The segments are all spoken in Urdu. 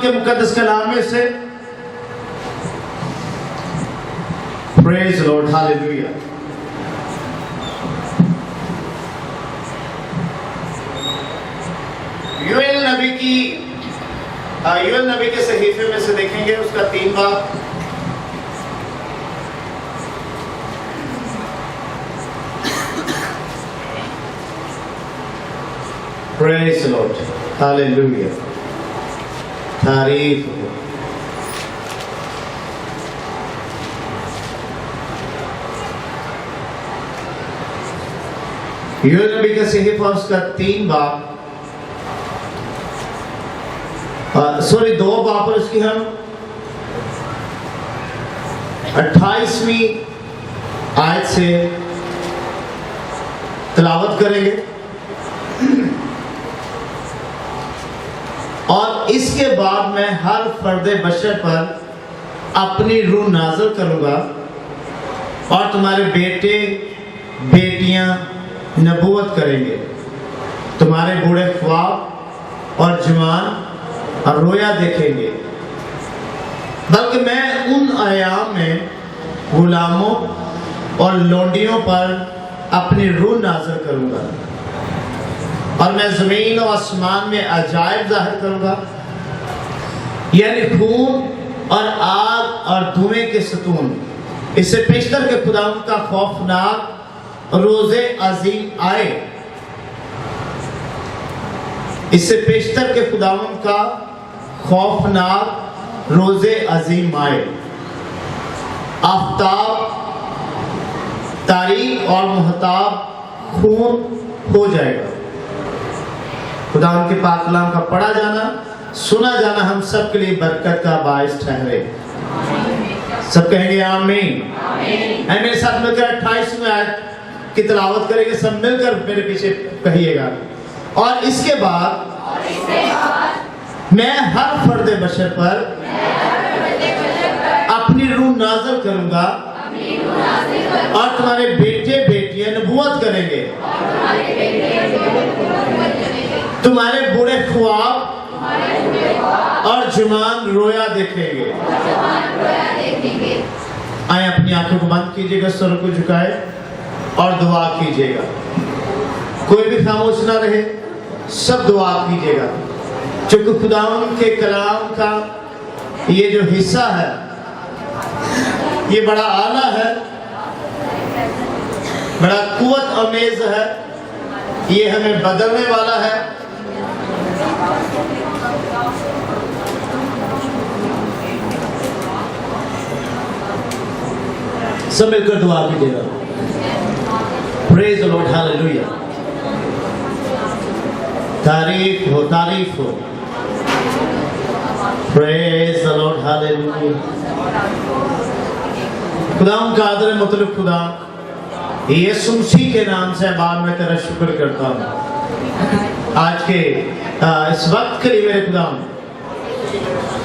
کے مقدس کلام میں سے پریز لارڈ ہاللیلویا. یوئیل نبی کے صحیفے میں سے دیکھیں گے اس کا 3 باب. پریز لارڈ ہاللیلویا. تعریف ہو. یوئیل نبی کا صحیفہ اس کا 3 باب 2 باب پر اس کی ہم 28ویں آیت سے تلاوت کریں گے اور اس کے بعد میں ہر فرد بشر پر اپنی روح نازل کروں گا اور تمہارے بیٹے بیٹیاں نبوت کریں گے. تمہارے بوڑھے خواب اور جوان اور رویا دیکھیں گے. بلکہ میں ان ایام میں غلاموں اور لونڈیوں پر اپنی روح نازل کروں گا اور میں زمین و آسمان میں عجائب ظاہر کروں گا، یعنی خون اور آگ اور دھوئیں کے ستون. اس سے پیشتر کے خداوند کا خوفناک روز عظیم آئے. اس سے پیشتر کے خداوند کا خوفناک روز عظیم آئے. آفتاب تاریک اور مہتاب خون ہو جائے گا. خداوند کے پاک کلام کا پڑھا جانا سنا جانا ہم سب کے لیے برکت کا باعث ٹھہرے. سب کہیں گے آمین. میرے ساتھ مل کر 28ویں آیت کی تلاوت کریں گے. سب مل کر میرے پیچھے کہیے گا. اور اس کے بعد میں ہر فرد بشر پر اپنی روح نازل کروں گا اور تمہارے بیٹے بیٹیاں نبوت کریں گے. تمہارے بوڑھے خواب اور جوان رویا دیکھیں گے. آئیں اپنی آنکھوں کو بند کیجئے گا، سر کو جھکائے اور دعا کیجئے گا. کوئی بھی خاموش نہ رہے، سب دعا کیجئے گا. چونکہ خداوند کے کلام کا یہ جو حصہ ہے یہ بڑا اعلیٰ ہے، بڑا قوت آمیز ہے. یہ ہمیں بدلنے والا ہے. سب مل کر دعا کیجئے گا. پریز دی لارڈ ہاللیلویا. تعریف ہو، تعریف ہو. پریز دی لارڈ ہاللیلویا. خداوند کا قادر مطلب خدا، یسوع مسیح کے نام سے بعد میں تیرا شکر کرتا ہوں آج کے اس وقت کے لیے میرے خداوند،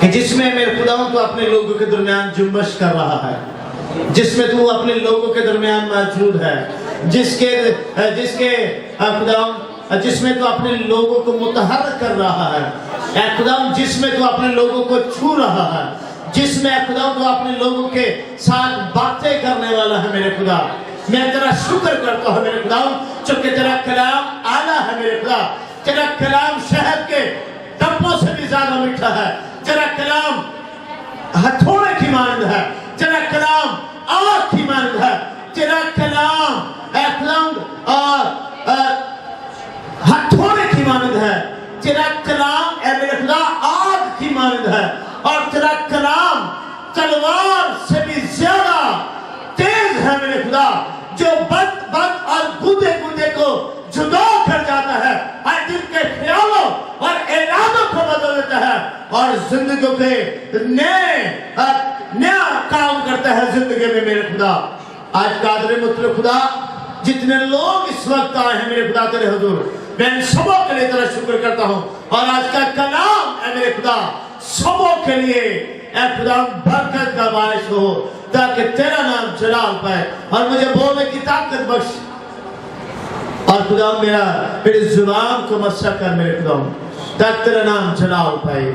کہ جس میں میرے خداوند تو اپنے لوگوں کے درمیان جنبش کر رہا ہے، جس میں تو اپنے لوگوں کے درمیان موجود ہے، جس میں تو اپنے لوگوں کو متحرک کر رہا ہے. اے خداوند جس میں تو اپنے لوگوں کو چھو رہا ہے، جس میں خداوند تو اپنے لوگوں کے ساتھ باتیں کرنے والا ہے. میرے خدا میں تیرا شکر کرتا ہوں میرے خداوند، چونکہ تیرا کلام اعلیٰ ہے میرے خدا. تیرا کلام شہد کے ڈبوں سے بھی زیادہ میٹھا ہے. تیرا کلام ہتھوڑے کی مانند ہے. تیرا کلام آگ کی مانند ہے. تیرا کلام اے خداوند ہتھوڑے کی مانند ہے. تیرا کلام اے میرے خدا آگ کی مانند ہے. اور تیرا کلام تلوار سے بھی زیادہ تیز ہے میرے خدا، جو بد اور گودے کو جدا کر جاتا ہے، ہر دل کے خیالوں اور ارادوں کو بدل دیتا ہے اور زندگیوں کے نیا کام کرتا ہے زندگی میں میرے خدا. آج قادر مطلب خدا جتنے لوگ اس وقت آئے ہیں میرے خدا تیرے حضور، میں ان سبوں کے لیے تیرا شکر کرتا ہوں. اور آج کا کلام اے میرے خدا سبوں کے لیے اے خدا برکت کا باعث ہو، تاکہ تیرا نام جلال پائے اور مجھے بولنے کی طاقت بخش. اور خدا میری زبان کو مسح کر میرے خدا، تاکہ تیرا نام جلال پائے.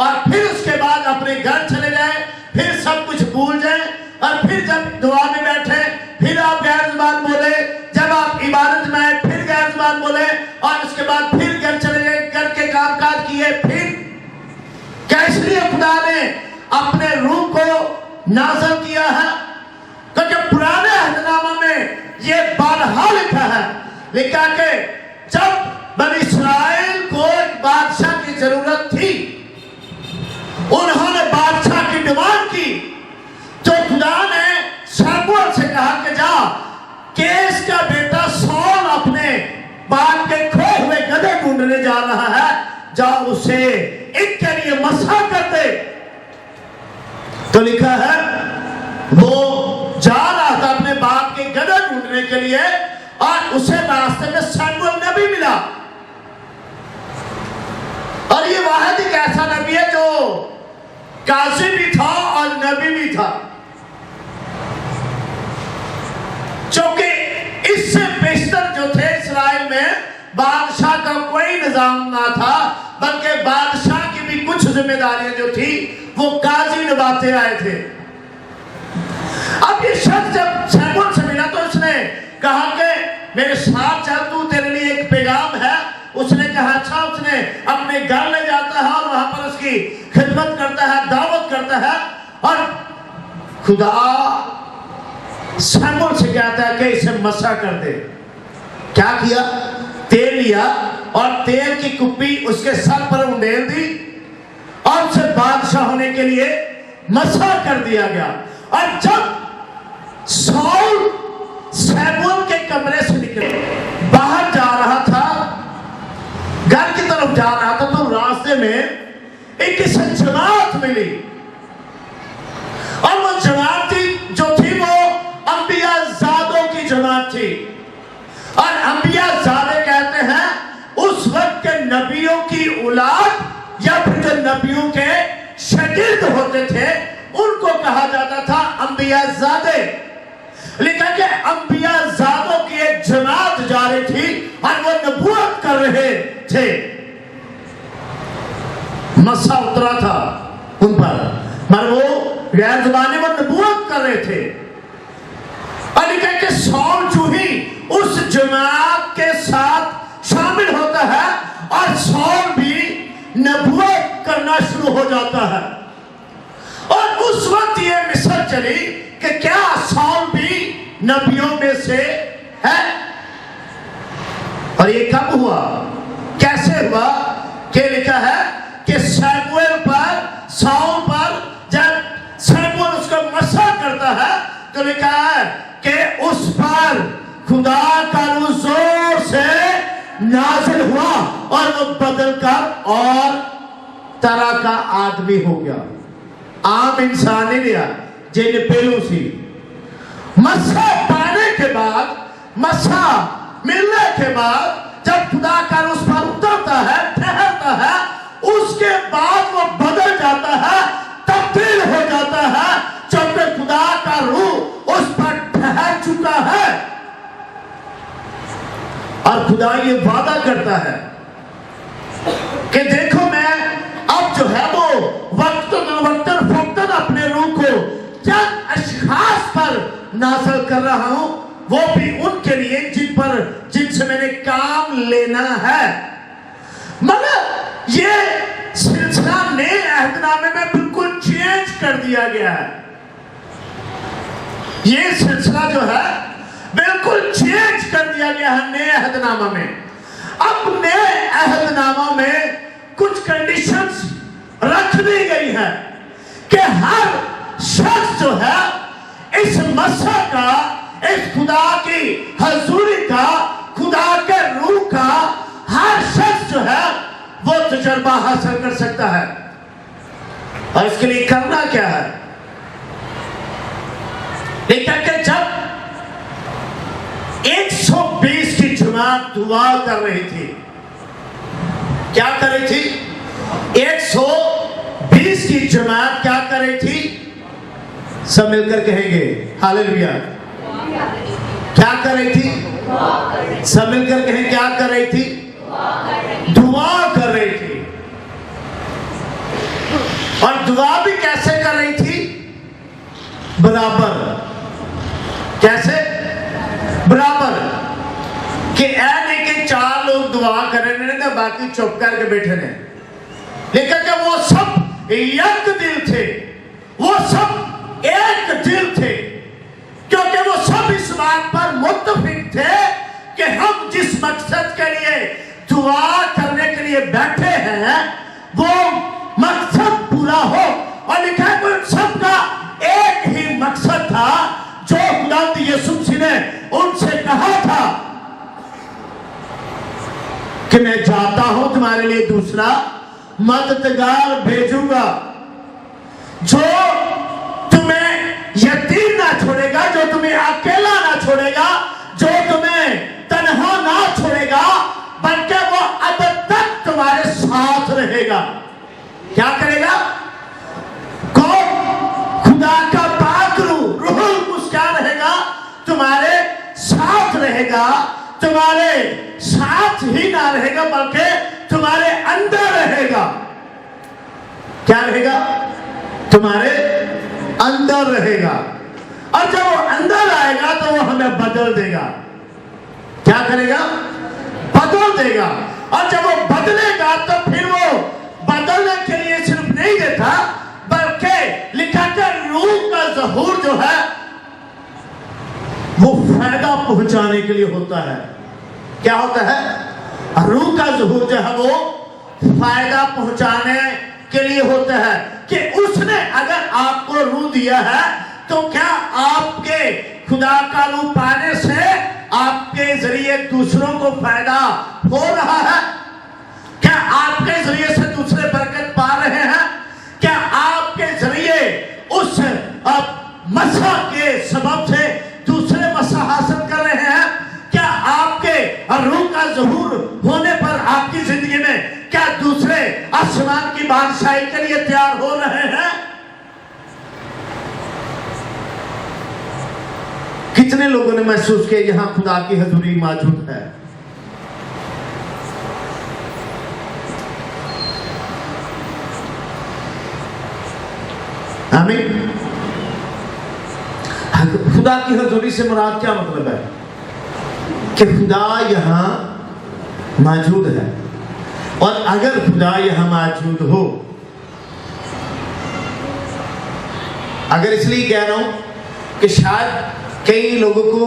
اور پھر اس کے بعد اپنے گھر چلے جائیں، پھر سب کچھ بھول جائیں، اور پھر جب دعا میں بیٹھے پھر آپ غیر زبان بولے، جب آپ عبادت میں آئے پھر غیر زبان بولے، اور اس کے بعد پھر گھر چلے گئے، گھر کے کام کاج کیے، پھر کیا اس لیے خدا نے اپنے روح کو نازل کیا ہے؟ کیونکہ پرانے عہد نامہ میں یہ بارہا لکھا ہے، لکھا کہ جب بنی اسرائیل کو ایک بادشاہ کی ضرورت تھی، انہوں نے بادشاہ کی ڈیمانڈ کی، تو خدا نے شموئیل سے کہا کہ جا کیس کا بیٹا سول اپنے باپ کے کھوئے ہوئے گدھے ڈھونڈنے جا رہا ہے، جا اسے ان کے لیے مسح کر دے۔ تو لکھا ہے وہ جا رہا تھا اپنے باپ کے گدھے ڈھونڈنے کے لیے، اور اسے راستے میں شموئیل نبی ملا، اور یہ واحد ایک ایسا نبی ہے جو قاضی بھی تھا اور نبی بھی تھا، چونکہ اس سے بیشتر جو تھے اسرائیل میں بادشاہ کا کوئی نظام نہ تھا، بلکہ بادشاہ کی بھی کچھ ذمہ داریاں جو تھی وہ قاضی نبھاتے آئے تھے۔ اب یہ شخص جب شموئیل سے ملا تو اس نے کہا کہ میرے ساتھ چل، تو تیرے لیے ایک پیغام ہے۔ اس نے کہا اچھا، اس نے اپنے گھر لے جاتا ہے اور وہاں پر اس کی خدمت کرتا ہے، دعوت کرتا ہے، اور خدا شموئیل سے کہتا ہے کہ اسے مسح کر دے۔ کیا کیا؟ تیل لیا اور تیل کی کپی اس کے سر پر انڈیل دی اور اسے بادشاہ ہونے کے لیے مسح کر دیا گیا۔ اور جب سول شموئیل کے کمرے سے نکلے، باہر جا رہا تھا، گھر کی طرف جا رہا تھا، تو راستے میں ایک جماعت ملی، اور وہ جماعت جو تھی وہ انبیاء زادوں کی جماعت تھی۔ اور انبیاء زادے کہتے ہیں اس وقت کے نبیوں کی اولاد یا پھر جو نبیوں کے شاگرد ہوتے تھے ان کو کہا جاتا تھا انبیاء زادے۔ لکھا کہ انبیاء زادوں کی ایک جماعت جا رہی تھی اور وہ نبوت کر رہے تھے، مسح اترا تھا ان پر، مگر وہ غیر زبانی وہ نبوت کر رہے تھے۔ اور لکھا کہ سول جو ہی اس جماعت کے ساتھ شامل ہوتا ہے اور سول بھی نبوت کرنا شروع ہو جاتا ہے، اور اس وقت یہ مثال چلی کہ کیا سول بھی نبیوں میں سے ہے؟ اور یہ کب ہوا، کیسے ہوا؟ کہ لکھا ہے کہ شموئیل پر، سول پر جب شموئیل اس کو مسح کرتا ہے تو لکھا ہے کہ اس پر خدا کا روح زور سے نازل ہوا اور وہ بدل کر اور طرح کا آدمی ہو گیا، عام انسان ہی لیا جن پہلو سی۔ مسح پانے کے بعد، مسح ملنے کے بعد جب خدا کا روح اس پر اترتا ہے، ٹھہرتا ہے، اس کے بعد وہ بدل جاتا ہے، تبدیل ہو جاتا ہے، چونکہ خدا کا روح اس پر ٹھہر چکا ہے۔ اور خدا یہ وعدہ کرتا ہے کہ دیکھو میں اب جو ہے وہ وقتاً اپنے روح کو چند اشخاص پر نازل کر رہا ہوں، وہ بھی ان کے لیے جن سے میں نے کام لینا ہے۔ مگر یہ سلسلہ نئے عہد نامے میں بالکل چینج کر دیا گیا ہے، یہ سلسلہ جو ہے بالکل چینج کر دیا گیا ہے نئے عہد نامہ میں۔ اب نئے عہد نامہ میں کچھ کنڈیشنز رکھ دی گئی ہے کہ ہر شخص جو ہے اس مسح کا، اس خدا کی حضوری کا، خدا کے روح کا، ہر شخص جو ہے وہ تجربہ حاصل کر سکتا ہے۔ اور اس کے لیے کرنا کیا ہے؟ لیکن کہ جب 120 کی جماعت دعا کر رہی تھی، کیا کر رہی تھی؟ 120 کی جماعت کیا کر رہی تھی؟ سب مل کر کہیں گے ہاللیلویا۔ کیا کر رہی تھی؟ سب مل کر کہیں کیا کر رہی تھی؟ دعا کر رہی تھی۔ اور دعا بھی کیسے کر رہی تھی؟ برابر. کیسے؟ برابر. کہ اے نہیں کہ 4 لوگ دعا کر رہے ہیں باقی چپ کر کے بیٹھے ہیں، لیکن کہ وہ سب یک دل تھے، وہ سب ایک دل تھے، کیونکہ وہ سب اس بات پر متفق تھے کہ ہم جس مقصد کے لیے دعا کرنے کے لیے بیٹھے ہیں وہ مقصد پورا ہو. اور لکھا ہے کہ ان سب کا ایک ہی مقصد تھا جو خداوند یسوع مسیح نے ان سے کہا تھا کہ میں جاتا ہوں تمہارے لیے دوسرا مددگار بھیجوں گا جو تمہیں یتیم نہ چھوڑے گا، جو تمہیں اکیلا نہ چھوڑے گا، جو تمہیں تنہا نہ چھوڑے گا، بلکہ وہ ابد تک تمہارے ساتھ رہے گا. کیا کرے گا؟ خدا کا پاک روح القدس کیا رہے گا؟ تمہارے ساتھ رہے گا. تمہارے ساتھ ہی نہ رہے گا بلکہ تمہارے اندر رہے گا. کیا رہے گا؟ تمہارے اندر رہے گا. اور جب وہ اندر آئے گا تو وہ ہمیں بدل دے گا. کیا کرے گا؟ بدل دے گا. اور جب وہ بدلے گا تو پھر وہ بدلنے کے لیے صرف نہیں دیتا بلکہ لکھا کہ روح کا ظہور جو ہے وہ فائدہ پہنچانے کے لیے ہوتا ہے. کیا ہوتا ہے؟ روح کا ظہور جو ہے وہ فائدہ پہنچانے کے لیے ہوتا ہے کہ اس نے اگر آپ کو روح دیا ہے تو کیا آپ کے خدا کا روح پانے سے آپ کے ذریعے دوسروں کو فائدہ ہو رہا ہے؟ کیا آپ کے ذریعے سے دوسرے برکت پا رہے ہیں؟ کیا آپ کے ذریعے اس مسح کے سبب سے دوسرے مسح حاصل کر رہے ہیں؟ کیا آپ کے روح کا ظہور ہونے پر آپ کی زندگی میں کیا دوسرے آسمان کی بادشاہی کے لیے تیار ہو رہے ہیں؟ کتنے لوگوں نے محسوس کیا یہاں خدا کی حضوری موجود ہے؟ آمین. خدا کی حضوری سے مراد کیا مطلب ہے؟ کہ خدا یہاں موجود ہے. اور اگر خدا یہاں موجود ہو، اگر اس لیے کہہ رہا ہوں کہ شاید کئی لوگوں کو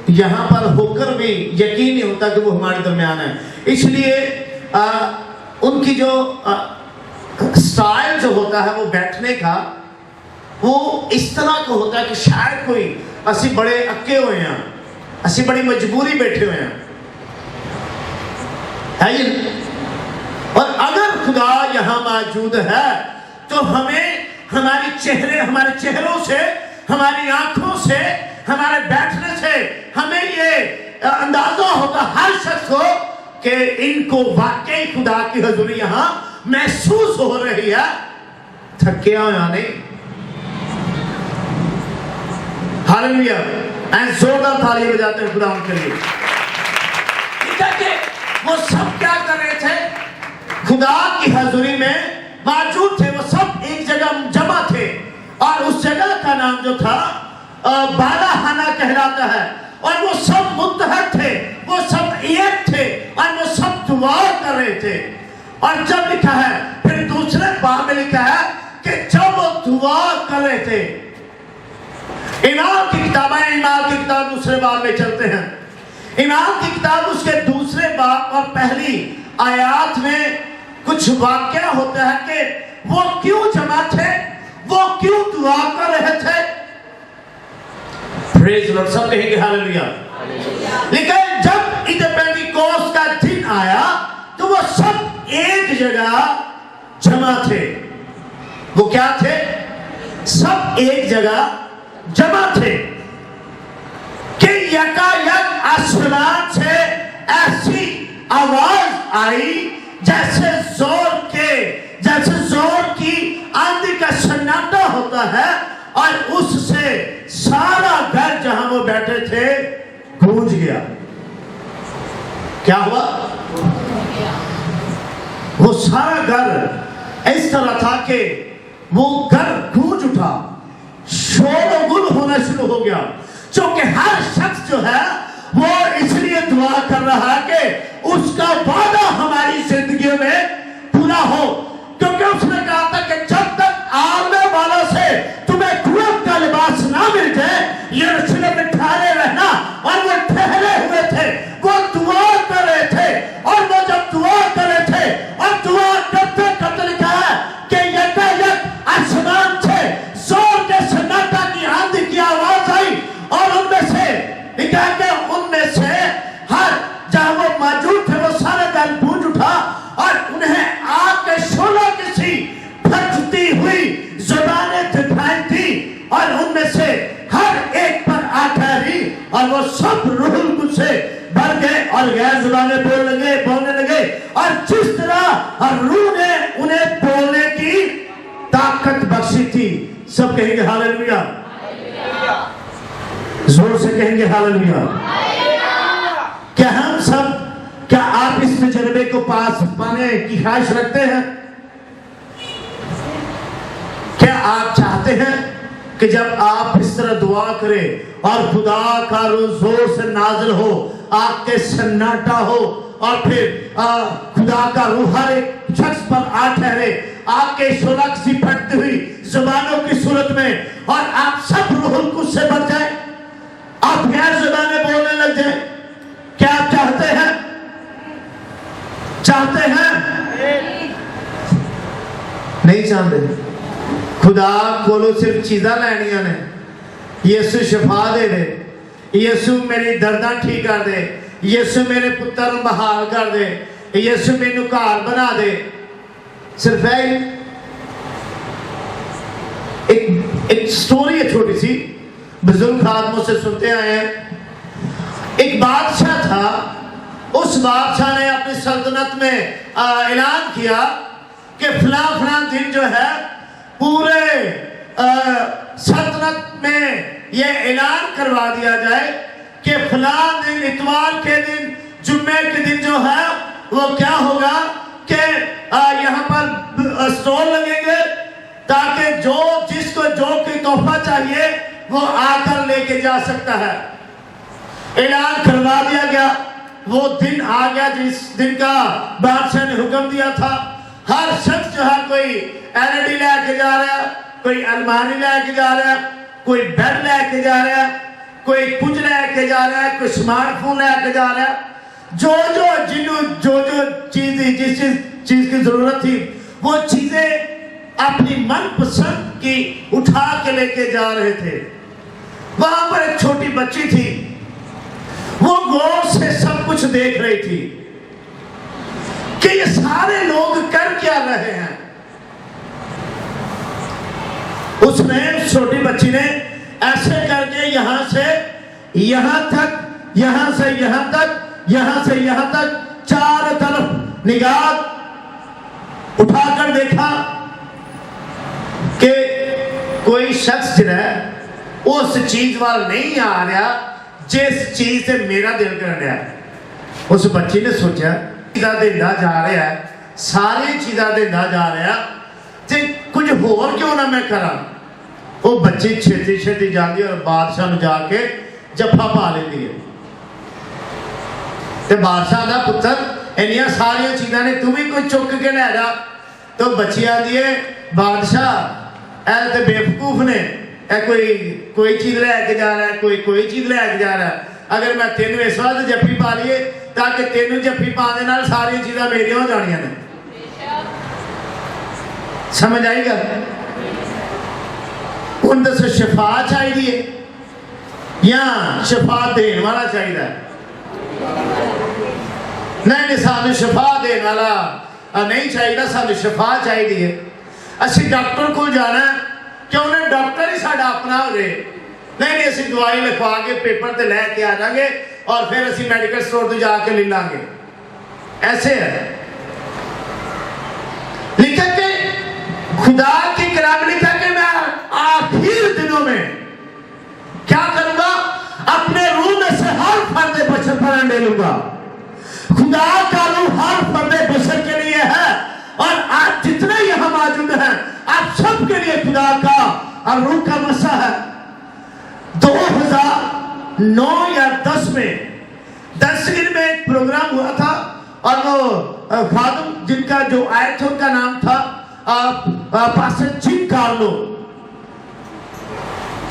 یہاں پر ہو کر بھی یقین نہیں ہوتا کہ وہ ہمارے درمیان ہے، اس لیے ان کی جو سٹائل جو ہوتا ہے وہ بیٹھنے کا وہ اس طرح کا ہوتا ہے کہ شاید کوئی اسی بڑے اکے ہوئے ہیں، اسی بڑی مجبوری بیٹھے ہوئے ہیں. اور اگر خدا یہاں موجود ہے تو ہمیں ہمارے چہروں سے، ہماری آنکھوں سے، ہمارے بیٹھنے سے ہمیں یہ اندازہ ہوگا ہر شخص کو کہ ان کو واقعی خدا کی حضوری یہاں محسوس ہو رہی ہے. تھکے ہوئے نہیں. ہاللویا. زوردار تالی بجاتے ہیں خدا ان کے لیے. کہ وہ سب کیا کر رہے تھے؟ خدا کی حضوری میں موجود تھے. وہ سب ایک جگہ جمع تھے اور اس جگہ کا نام جو تھا بالہانہ کہلاتا ہے. اور وہ سب متحد تھے، وہ سب ایک تھے اور وہ سب دعا کر رہے تھے. اور جب لکھا ہے پھر دوسرے باب میں لکھا ہے کہ جب وہ دعا کر رہے تھے. امام کی کتاب ہے، امام کی کتاب دوسرے باب میں چلتے ہیں. امام کی کتاب اس کے دوسرے باب اور پہلی آیات میں کچھ واقعہ ہوتا ہے کہ وہ کیوں جمع تھے، وہ کیوں دعا کر رہے تھے. پریز لارڈ. سب کہیں گے ہاللویا. لیکن جب عید پینتیکوست کا دن آیا تو وہ سب ایک جگہ جمع تھے. وہ کیا تھے؟ سب ایک جگہ جمع تھے کہ یکایک آسمان سے ایسی آواز آئی جیسے زور کی آندھی کا سناٹا ہوتا ہے، اور اس سے سارا گھر جہاں وہ بیٹھے تھے گونج گیا. کیا ہوا؟ وہ سارا گھر اس طرح تھا کہ وہ گھر گونج اٹھا, شور و گل ہونا شروع ہو گیا, چونکہ ہر شخص جو ہے وہ اس لیے دعا کر رہا ہے کہ اس کا وعدہ ہماری زندگیوں میں پورا ہو, کیونکہ اس نے کہا تھا کہ جب تک آنے والا سے تمہیں قوت کا لباس نہ مل جائے یروشلم میں ٹھہرے رہنا. اور وہ ٹھہرے ہوئے تھے, وہ دعا کر رہے تھے, اور وہ جب دعا کر رہے تھے اور دعا کرتے کرتے لکھا ہے کہ یکایک آسمان سے زور کے سناٹا کی آندھی کی آواز آئی, اور ان میں سے لکھا کہ ان میں سے ہر جہاں وہ موجود تھے وہ سارے گھر گونج اٹھا, اور انہیں آگ کے شعلوں کی سی پھٹتی ہوئی زبانیں دکھائی تھی, اور ان میں سے ہر ایک پر آ ٹھہری, اور وہ سب روح القدس سے بھر گئے اور غیر زبانیں بولنے لگے, اور جس طرح روح نے انہیں بولنے کی طاقت بخشی تھی. سب کہیں گے ہاللویا, زور سے کہیں گے ہاللویا. کیا ہم سب, کیا آپ اس تجربے کو پاس پانے کی خواہش رکھتے ہیں؟ کیا آپ چاہتے ہیں کہ جب آپ اس طرح دعا کریں اور خدا کا روح زور سے نازل ہو, آگ کے سناٹا ہو, اور پھر خدا کا روح ہر ایک شخص پر آ ٹھہرے, آگ کے شعلہ سی پھٹتی ہوئی زبانوں کی صورت میں, اور آپ سب روح القدس سے بھر جائیں, آپ غیر زبانیں بولنے لگ جائیں؟ کیا آپ چاہتے ہیں؟ چاہتے ہیں؟ نہیں چاہتے. خدا کولو صرف چیزاں لینیاں نے, یسو شفا دے دے, یسو میری درداں ٹھیک کر دے, یسو میرے پتر بحال کر دے, یسو مینوں گھر بنا دے, صرف ہے. ایک سٹوری ہے چھوٹی سی, بزرگ خادموں سے سنتے آئے ہیں. ایک بادشاہ تھا, اس بادشاہ نے اپنی سلطنت میں اعلان کیا کہ فلاں دن جو ہے پورے سلطنت میں یہ اعلان کروا دیا جائے کہ فلاں دن, اتوار کے دن, جمعے کے دن جو ہے وہ کیا ہوگا کہ یہاں پر اسٹور لگیں گے تاکہ جس کو جو کوئی تحفہ چاہیے وہ آ کر لے کے جا سکتا ہے. اعلان کروا دیا گیا, وہ دن آ گیا جس دن کا بادشاہ نے حکم دیا تھا. ہر شخص جو ہے کوئی LED لے کے جا رہا ہے, کوئی الماری لے کے جا رہا ہے, کوئی بیڈ لے کے جا رہا ہے, کوئی کچھ لے کے جا رہا ہے, کوئی سمارٹ فون لے کے جا رہا ہے. جو جس چیز کی ضرورت تھی وہ چیزیں اپنی من پسند کی اٹھا کے لے کے جا رہے تھے. وہاں پر ایک چھوٹی بچی تھی, وہ غور سے سب کچھ دیکھ رہی تھی کہ یہ سارے لوگ کر کیا رہے ہیں. اس نے, چھوٹی بچی نے ایسے کر کے یہاں سے یہاں تک, یہاں سے یہاں تک, یہاں سے یہاں تک چار طرف نگاہ اٹھا کر دیکھا کہ کوئی شخص جو ہے اس چیز وال نہیں آ رہا جس چیز سے میرا دل کر رہا ہے. اس بچی نے سوچا چیزاں دینا جا رہا ہے, ساری چیزاں دینا جا رہا ہے, کچھ اور کیوں نہ میں کرا. وہ بچی چھتی جاتی اور بادشاہ نے جا کے جفا پا لیتی ہے. تے بادشاہ دا پتر انیاں ساری چیزاں نے تم ہی کوئی چک کے لے جا. تو بچی آتی ہے بادشاہ اے تے بیوقوف نے, اے کوئی چیز لے کے جا رہا ہے, کوئی چیز لے کے جا رہا ہے. اگر میں تینوں اس وقت جفی پا لیے تاکہ تینوں جفی پانے نال ساری چیزاں میری ہو جانیاں نے. سمجھ آئی گا؟ ان سے شفا چاہیے یا شفا دین والا چاہیے؟ نہیں, سانو شفا دین والا نہیں چاہیے, سانو شفا چاہیے. اسی ڈاکٹر کو جانا ہے کہ انہیں ڈاکٹر ہی ساڈا اپنا ہو جائے. نہیں, اسی دوائی لکھوا کے پیپر تے لے کے آ جائیں گے اور پھر اسی میڈیکل سٹور تے جا کے لے لیں گے. ایسے ہے. لکھا کہ خدا کی کلام لکھا کہ میں آخر دنوں میں کیا کروں گا, اپنے روح میں سے ہر فرد بشر پر لے لوں گا. خدا کا روح ہر فرد بشر کے لیے ہے اور آج جتنے یہاں موجود ہیں آپ سب کے لیے خدا کا اور روح کا مسا ہے. 2009 یا 10 میں دستگیر میں ایک پروگرام ہوا تھا اور وہ خادم جن کا جو آئے تھے ان کا نام تھا پاسٹر جم کارلو.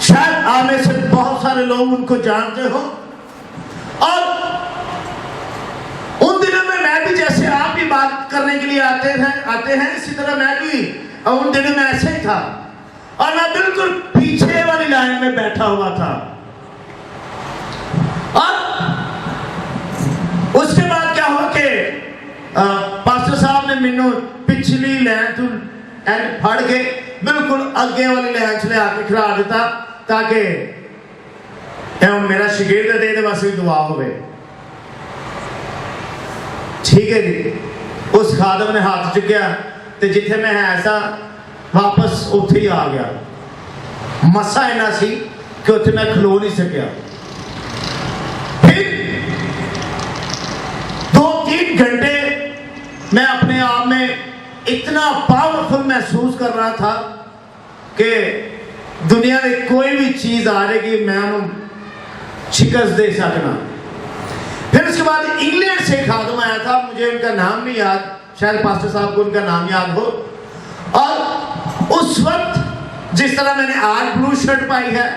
شاید آپ میں سے بہت سارے لوگ ان کو جانتے ہو. اور ان دنوں میں بھی جیسے آپ بھی بات کرنے کے لیے آتے ہیں اسی طرح میں بھی ان دنوں میں ایسے ہی تھا اور میں بالکل پیچھے والی لائن میں بیٹھا ہوا تھا. اور اس کے بعد کیا ہوا کہ پاسٹر صاحب نے مینوں پچھلی لائن تو پھڑ کے بالکل اگے والی لائن چلے آ کے کھڑا دیتا تاکہ میرا شگرد دے واسطے دعا ہوئے. ٹھیک ہے جی. اس خادم نے ہاتھ چکیا تے جتھے میں ایسا واپس اتھے ہی آ گیا. مسا اینا سی کہ اتھے میں کھلو نہیں سکیا. پھر 2-3 گھنٹے میں اپنے آپ میں اتنا پاورفل محسوس کر رہا تھا کہ دنیا میں کوئی بھی چیز آ رہے گی میں انہوں شکست دے سکنا. پھر اس کے بعد انگلینڈ سے خادم آیا تھا, مجھے ان کا نام نہیں یاد, شاید پاسٹر صاحب کو ان کا نام یاد ہو. اور اس وقت جس طرح میں نے آج بلو شرٹ پائی ہے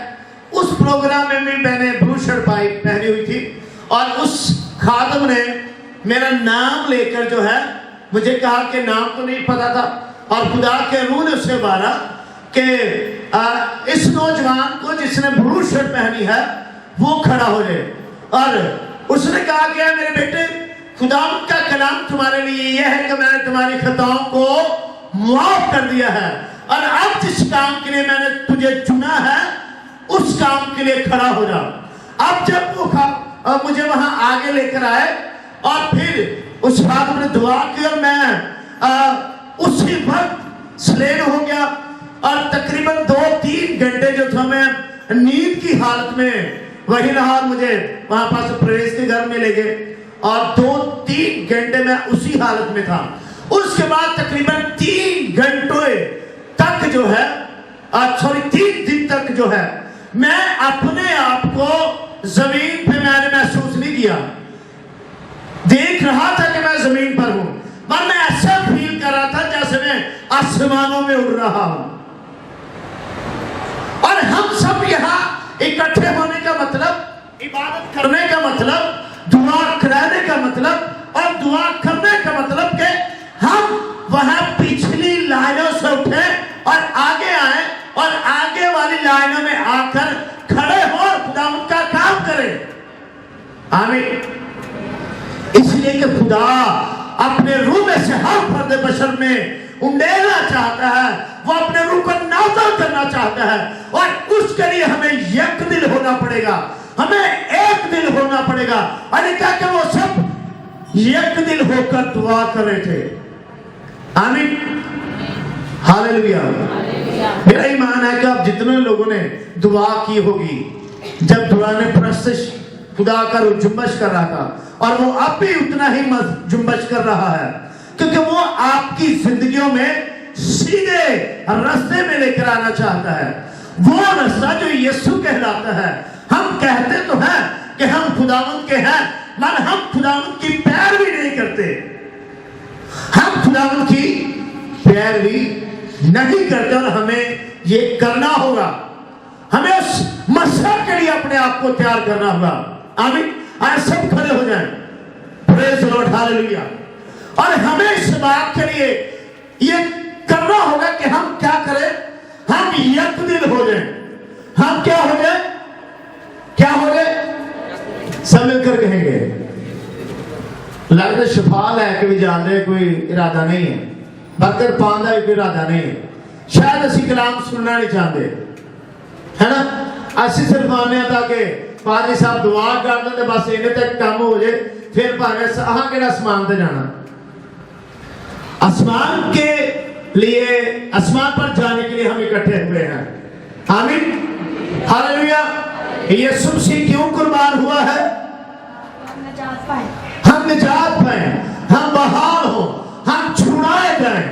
اس پروگرام میں بھی میں نے بلو شرٹ پہنی ہوئی تھی. اور اس خادم نے میرا نام لے کر جو ہے مجھے کہا کہ نام تو نہیں پتا تھا اور خدا کے روح نے اسے مارا کہ اس نوجوان کو جس نے بلو شرٹ پہنی ہے وہ کھڑا ہو جائے. اور اس نے کہا کہ میرے بیٹے خدا کا کلام تمہارے لیے یہ ہے کہ میں نے تمہاری خطاؤں کو معاف کر دیا ہے اور اب جس کام کے لیے میں نے تجھے چنا ہے اس کام کے لیے کھڑا ہو جا. اب جب وہ مجھے وہاں آگے لے کر آئے اور پھر اس خادم نے دعا کی اور میں اسی وقت سلین ہو گیا اور تقریباً 2-3 گھنٹے جو تھا میں نیند کی حالت میں وہی رہا. مجھے وہاں پاس پرویز کے گھر میں لے گئے اور 2-3 گھنٹے میں اسی حالت میں تھا. اس کے بعد تقریباً 3 گھنٹوں تک جو ہے 3 دن تک جو ہے میں اپنے آپ کو زمین پہ میں نے محسوس نہیں کیا. دیکھ رہا تھا کہ میں زمین پر ہوں مگر میں ایسا فیل کر رہا تھا جیسے میں آسمانوں میں اڑ رہا ہوں. اور ہم سب یہاں اکٹھے ہونے کا مطلب, عبادت کرنے کا مطلب, دعا کرانے کا مطلب اور دعا کرنے کا مطلب کہ ہم وہاں پچھلی لائنوں سے اٹھے اور آگے آئیں اور آگے والی لائنوں میں آ کر کھڑے ہو اور خدا ان کا کام کرے. آمین. اس لیے کہ خدا اپنے روح میں سے ہر فرد بشر میں انڈیلنا چاہتا ہے, وہ اپنے روح کو نازل کرنا چاہتا ہے اور اس کے لیے ہمیں یک دل ہونا پڑے گا, ہمیں ایک دل ہونا پڑے گا. اور کہا کہ وہ سب یک دل ہو کر دعا کر رہے تھے. آمین. ہاللیلویہ. میرا ایمان ہے کہ اب جتنے لوگوں نے دعا کی ہوگی جب دعا نے پرستش خدا کا روح جنبش کر رہا تھا اور وہ اب بھی اتنا ہی جنبش کر رہا ہے کیونکہ وہ آپ کی زندگیوں میں سیدھے راستے میں لے کر آنا چاہتا ہے. وہ راستہ جو یسوع کہلاتا ہے. ہم کہتے تو ہیں کہ ہم خداوند کے ہیں مگر ہم خداوند کی پیروی نہیں کرتے. ہم خداوند کی پیروی نہیں کرتے اور ہمیں یہ کرنا ہوگا. ہمیں اس مقصد کے لیے اپنے آپ کو تیار کرنا ہوگا. آمین. آج سب کھڑے ہو جائیں. پریز دی لارڈ. ہاللیلویہ. اور ہمیں اس بات کے لیے یہ کرنا ہوگا کہ ہم کیا کریں, ہم یک دل ہو جائیں. ہم کیا ہو جائیں, کیا ہو جائیں, سب مل کر کہیں گے. لگتا شفال ہے کہ بھی جان دے کوئی ارادہ نہیں ہے, برکت پاندہ کوئی ارادہ نہیں ہے. شاید اسی کلام سننا نہیں چاہتے ہے نا. اسی صرف آنے تھا کہ پادری صاحب دعا کر دیں بس انہیں تک کام ہو جائے پھر پانے آہاں کے آسمان تے جانا. آسمان کے لیے, آسمان پر جانے کے لیے ہم اکٹھے ہوئے ہیں. آمین. ہاللیلویہ. یسوع مسیح کیوں قربان ہوا ہے؟ ہم نجات پائیں, ہم بحال ہوں, ہم چھڑائے جائیں.